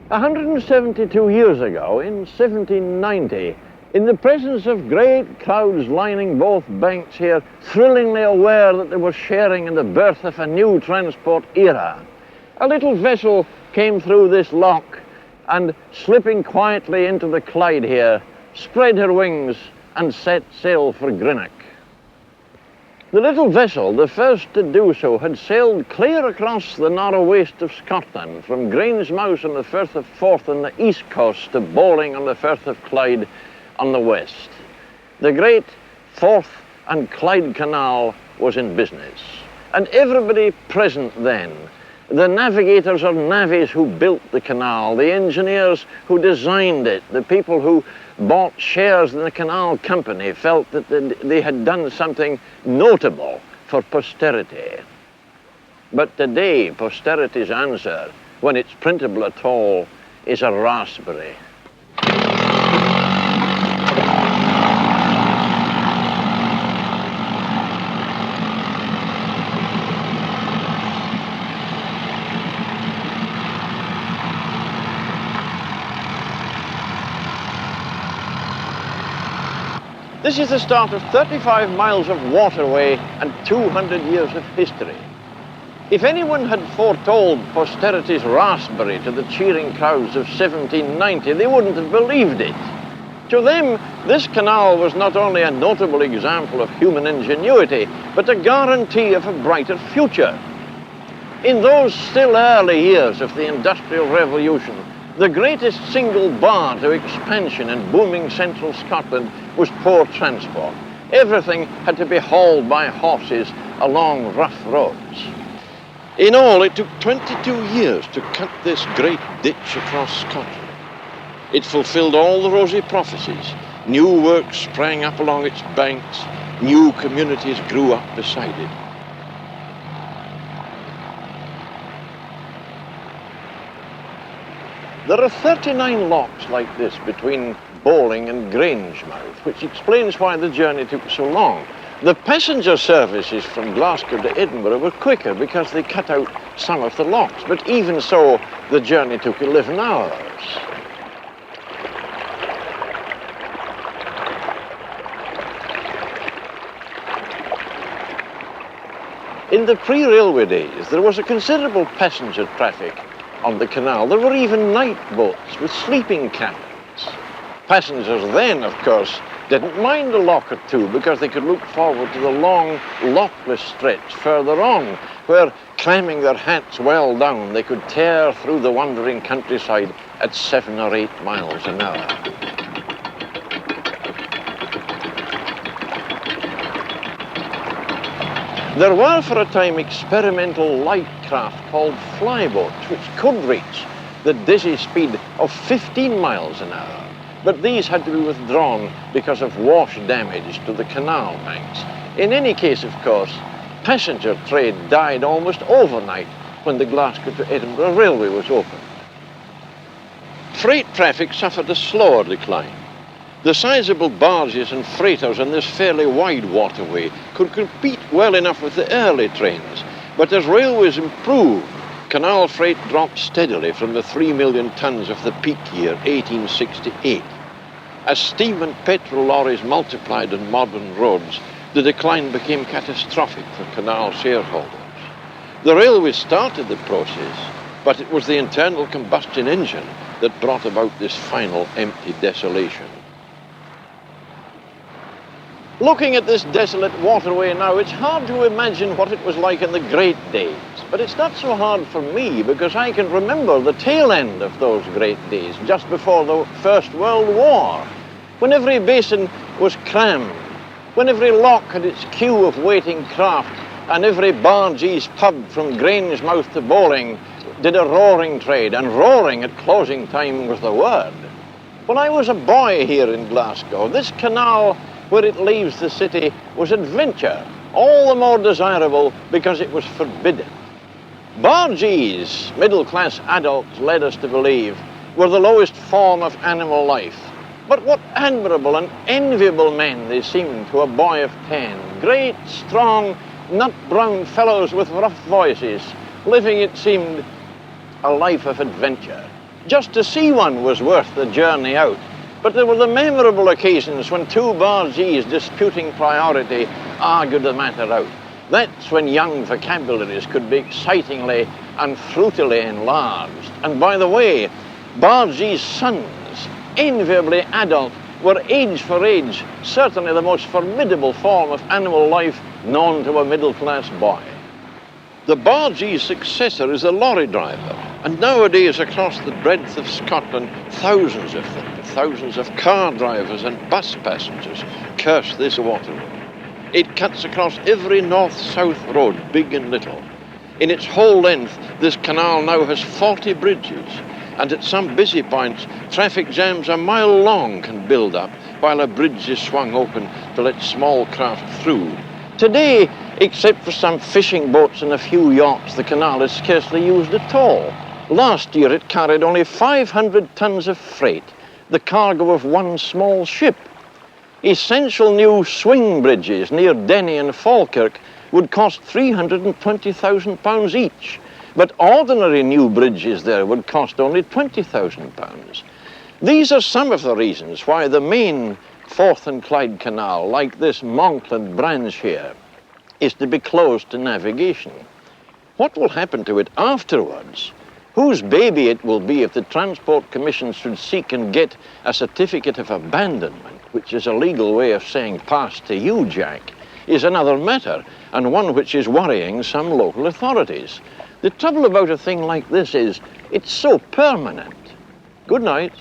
172 years ago, in 1790, in the presence of great crowds lining both banks here, thrillingly aware that they were sharing in the birth of a new transport era, a little vessel came through this lock and, slipping quietly into the Clyde here, spread her wings and set sail for Greenock. The little vessel, the first to do so, had sailed clear across the narrow waste of Scotland, from Grangemouth on the Firth of Forth on the east coast to Bowling on the Firth of Clyde on the west. The great Forth and Clyde Canal was in business, and everybody present then, the navigators or navvies who built the canal, the engineers who designed it, the people who bought shares in the canal company, felt that they had done something notable for posterity. But today, posterity's answer, when it's printable at all, is a raspberry. This is the start of 35 miles of waterway and 200 years of history. If anyone had foretold posterity's raspberry to the cheering crowds of 1790, they wouldn't have believed it. To them, this canal was not only a notable example of human ingenuity, but a guarantee of a brighter future. In those still early years of the Industrial Revolution, the greatest single bar to expansion in booming central Scotland was poor transport. Everything had to be hauled by horses along rough roads. In all, it took 22 years to cut this great ditch across Scotland. It fulfilled all the rosy prophecies. New works sprang up along its banks. New communities grew up beside it. There are 39 locks like this between Bowling and Grangemouth, which explains why the journey took so long. The passenger services from Glasgow to Edinburgh were quicker because they cut out some of the locks, but even so, the journey took 11 hours. In the pre-railway days, there was a considerable passenger traffic on the canal. There were even night boats with sleeping cabins. Passengers then, of course, didn't mind a lock or two because they could look forward to the long, lockless stretch further on, where, cramming their hats well down, they could tear through the wandering countryside at 7 or 8 miles an hour. There were for a time experimental light craft called flyboats, which could reach the dizzy speed of 15 miles an hour. But these had to be withdrawn because of wash damage to the canal banks. In any case, of course, passenger trade died almost overnight when the Glasgow to Edinburgh Railway was opened. Freight traffic suffered a slower decline. The sizable barges and freighters on this fairly wide waterway could compete well enough with the early trains, but as railways improved, canal freight dropped steadily from the 3 million tons of the peak year, 1868. As steam and petrol lorries multiplied on modern roads, the decline became catastrophic for canal shareholders. The railway started the process, but it was the internal combustion engine that brought about this final empty desolation. Looking at this desolate waterway now, it's hard to imagine what it was like in the great days. But it's not so hard for me because I can remember the tail end of those great days, just before the First World War, when every basin was crammed, when every lock had its queue of waiting craft, and every bargee's pub from Grangemouth to Bowling did a roaring trade, and roaring at closing time was the word. When I was a boy here in Glasgow, this canal where it leaves the city was adventure, all the more desirable because it was forbidden. Bargees, middle-class adults led us to believe, were the lowest form of animal life. But what admirable and enviable men they seemed to a boy of 10. Great, strong, nut-brown fellows with rough voices, living, it seemed, a life of adventure. Just to see one was worth the journey out. But there were the memorable occasions when two bargees disputing priority argued the matter out. That's when young vocabularies could be excitingly and fruitily enlarged. And by the way, bargees' sons, enviably adult, were age for age certainly the most formidable form of animal life known to a middle-class boy. The bargee's successor is the lorry driver, and nowadays across the breadth of Scotland, thousands of them, thousands of car drivers and bus passengers curse this waterway. It cuts across every north-south road, big and little. In its whole length, this canal now has 40 bridges, and at some busy points, traffic jams a mile long can build up while a bridge is swung open to let small craft through. Today, except for some fishing boats and a few yachts, the canal is scarcely used at all. Last year it carried only 500 tons of freight, the cargo of one small ship. Essential new swing bridges near Denny and Falkirk would cost £320,000 each, but ordinary new bridges there would cost only £20,000. These are some of the reasons why the main Forth and Clyde Canal, like this Monkland branch here, is to be closed to navigation. What will happen to it afterwards? Whose baby it will be if the Transport Commission should seek and get a certificate of abandonment, which is a legal way of saying pass to you, Jack, is another matter, and one which is worrying some local authorities. The trouble about a thing like this is it's so permanent. Good night.